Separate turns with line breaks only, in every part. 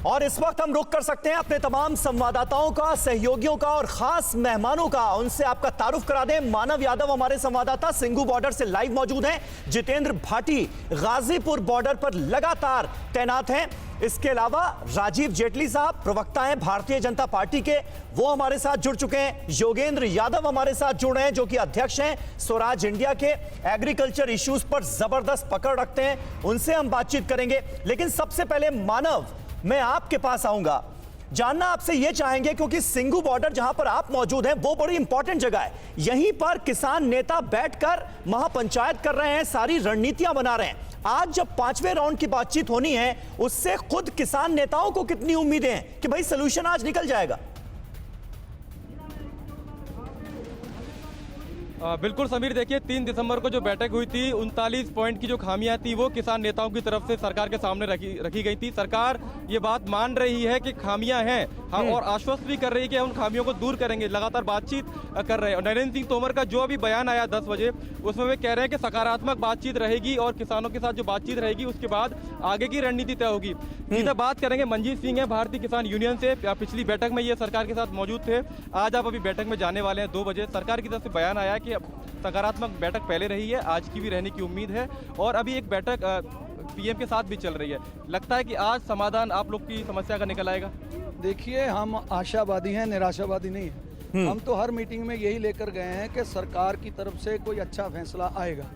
और इस वक्त हम रुख कर सकते हैं अपने तमाम संवाददाताओं का, सहयोगियों का और खास मेहमानों का। उनसे आपका तारुफ करा दें। मानव यादव हमारे संवाददाता सिंघू बॉर्डर से लाइव मौजूद हैं। जितेंद्र भाटी गाजीपुर बॉर्डर पर लगातार तैनात हैं। इसके अलावा राजीव जेटली साहब प्रवक्ता हैं भारतीय जनता पार्टी के, वो हमारे साथ जुड़ चुके हैं। योगेंद्र यादव हमारे साथ जुड़ रहे हैं, जो कि अध्यक्ष हैं स्वराज इंडिया के, एग्रीकल्चर इश्यूज पर जबरदस्त पकड़ रखते हैं, उनसे हम बातचीत करेंगे। लेकिन सबसे पहले मानव, मैं आपके पास आऊंगा, जानना आपसे यह चाहेंगे क्योंकि सिंघू बॉर्डर जहां पर आप मौजूद हैं वो बड़ी इंपॉर्टेंट जगह है। यहीं पर किसान नेता बैठकर महापंचायत कर रहे हैं, सारी रणनीतियां बना रहे हैं। आज जब 5वें राउंड की बातचीत होनी है, उससे खुद किसान नेताओं को कितनी उम्मीदें हैं कि भाई सलूशन आज निकल जाएगा?
बिल्कुल समीर, देखिए 3 दिसंबर को जो बैठक हुई थी, 39 पॉइंट की जो खामियां थी वो किसान नेताओं की तरफ से सरकार के सामने रखी गई थी। सरकार ये बात मान रही है कि खामियां हैं, हाँ, और आश्वस्त भी कर रही है कि उन खामियों को दूर करेंगे। लगातार बातचीत कर रहे हैं। और नरेंद्र सिंह तोमर का जो अभी बयान आया 10 बजे, उसमें वे कह रहे हैं कि सकारात्मक बातचीत रहेगी और किसानों के साथ जो बातचीत रहेगी उसके बाद आगे की रणनीति तय होगी। सीधा बात करेंगे। मंजीत सिंह है भारतीय किसान यूनियन से, पिछली बैठक में ये सरकार के साथ मौजूद थे। आज आप अभी बैठक में जाने वाले हैं 2 बजे। सरकार की तरफ से बयान आया कि सकारात्मक बैठक पहले रही है, आज की भी रहने की उम्मीद है, और अभी एक बैठक पीएम के साथ भी चल रही है। लगता है कि आज समाधान आप लोग की समस्या का निकल आएगा?
देखिए, हम आशावादी हैं, निराशावादी नहीं है। हम तो हर मीटिंग में यही लेकर गए हैं कि सरकार की तरफ से कोई अच्छा फैसला आएगा।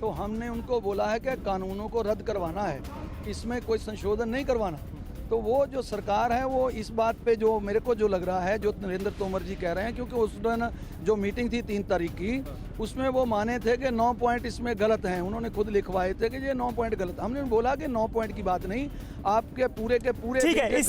तो हमने उनको बोला है कि कानूनों को रद्द करवाना है, इसमें कोई संशोधन नहीं करवाना। तो वो जो सरकार है वो इस बात पे, जो मेरे को जो लग रहा है, जो नरेंद्र तोमर जी कह रहे हैं, क्योंकि उस दिन जो मीटिंग थी 3 तारीख की, उसमें वो माने थे कि 9 पॉइंट इसमें गलत हैं। उन्होंने खुद लिखवाए थे कि ये 9 पॉइंट गलत। हमने बोला कि 9 पॉइंट की बात नहीं, आपके पूरे के पूरे
ठीक है।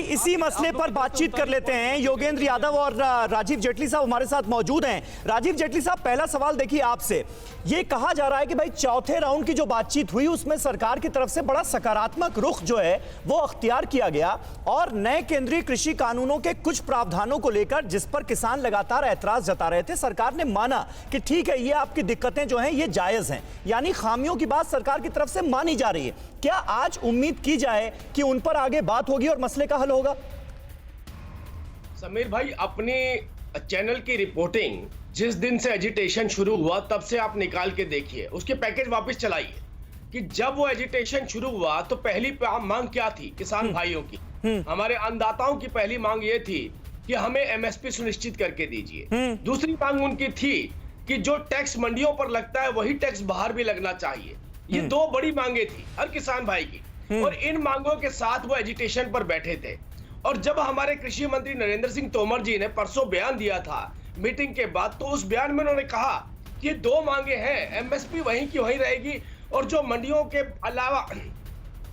इसी मसले पर बातचीत कर लेते हैं। योगेंद्र यादव और राजीव जेटली साहब हमारे साथ मौजूद हैं। राजीव जेटली साहब, पहला सवाल देखिए आपसे। ये कहा जा रहा है कि भाई चौथे राउंड की जो बातचीत हुई उसमें सरकार की तरफ से बड़ा सकारात्मक रुख जो है वो अख्तियार किया गया, और नए केंद्रीय कृषि कानूनों के कुछ प्रावधानों को लेकर जिस पर किसान लगातार ऐतराज जता रहे थे, सरकार ने माना कि ठीक है, ये आपकी दिक्कतें जो हैं ये जायज हैं, यानी खामियों की बात सरकार की तरफ से मानी जा रही है। क्या आज उम्मीद की जाए कि उन पर आगे बात होगी और मसले का हल होगा?
समीर भाई, अपने चैनल की रिपोर्टिंग जिस दिन से एजिटेशन शुरू हुआ तब से आप निकाल के देखिए, उसके पैकेज वापस चलाइए कि जब वो एजिटेशन शुरू हुआ तो पहली मांग क्या थी किसान भाइयों की? हमारे अन्नदाताओं की पहली मांग ये थी कि हमें एमएसपी सुनिश्चित करके दीजिए। दूसरी मांग उनकी थी कि जो टैक्स मंडियों पर लगता है वही टैक्स बाहर भी लगना चाहिए। ये 2 बड़ी मांगे थी हर किसान भाई की, और इन मांगों के साथ वो एजिटेशन पर बैठे थे। और जब हमारे कृषि मंत्री नरेंद्र सिंह तोमर जी ने परसों बयान दिया था मीटिंग के बाद, तो उस बयान में उन्होंने कहा कि ये 2 मांगे हैं, एमएसपी वहीं की वहीं रहेगी, और जो मंडियों के अलावा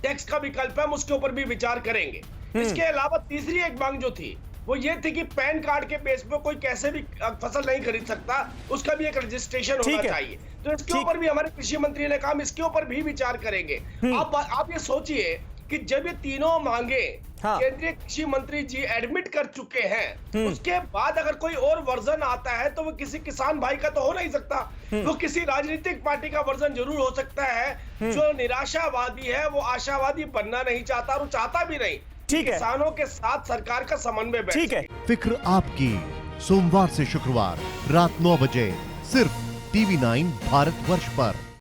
टैक्स का विकल्प है हम उसके ऊपर भी विचार करेंगे। इसके अलावा तीसरी एक मांग जो थी वो ये थी कि पैन कार्ड के बेस पे कोई कैसे भी फसल नहीं खरीद सकता, उसका भी एक रजिस्ट्रेशन होना चाहिए। तो इसके ऊपर भी हमारे कृषि मंत्री ने कहा हम इसके ऊपर भी विचार करेंगे। आप ये सोचिए कि जब ये तीनों मांगे केंद्रीय कृषि मंत्री जी एडमिट कर चुके हैं, उसके बाद अगर कोई और वर्जन आता है तो वो किसी किसान भाई का तो हो नहीं सकता, वो किसी राजनीतिक पार्टी का वर्जन जरूर हो सकता है। जो निराशावादी है वो आशावादी बनना नहीं चाहता, और वो चाहता भी नहीं।
ठीक है,
किसानों के साथ सरकार का समन्वय बैठे।
ठीक है।
फिक्र आपकी, सोमवार से शुक्रवार रात 9 बजे सिर्फ TV9 भारतवर्ष पर।